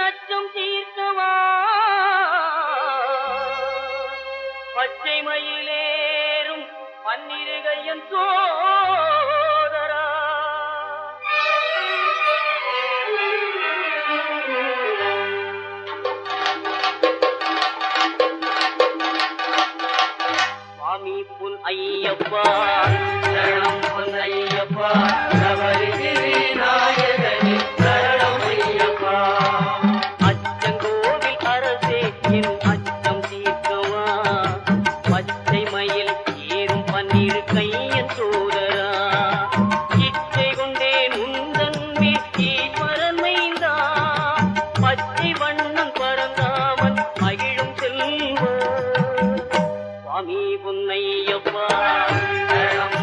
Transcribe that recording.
அச்சம் தீர்க்கவா பச்சை மயிலேறும் பன்னிருகையன் சோதரா சுவாமி புன் ஐயப்பா சரணம் புன் ஐயப்பா சபரிகிரி நாயகனே சரணம் ஐயப்பா அச்சங்கோவில் அரசே என் அச்சம் தீர்க்கவா பச்சை மயில் ஏறும் பன்னிரு கையன் சோதரா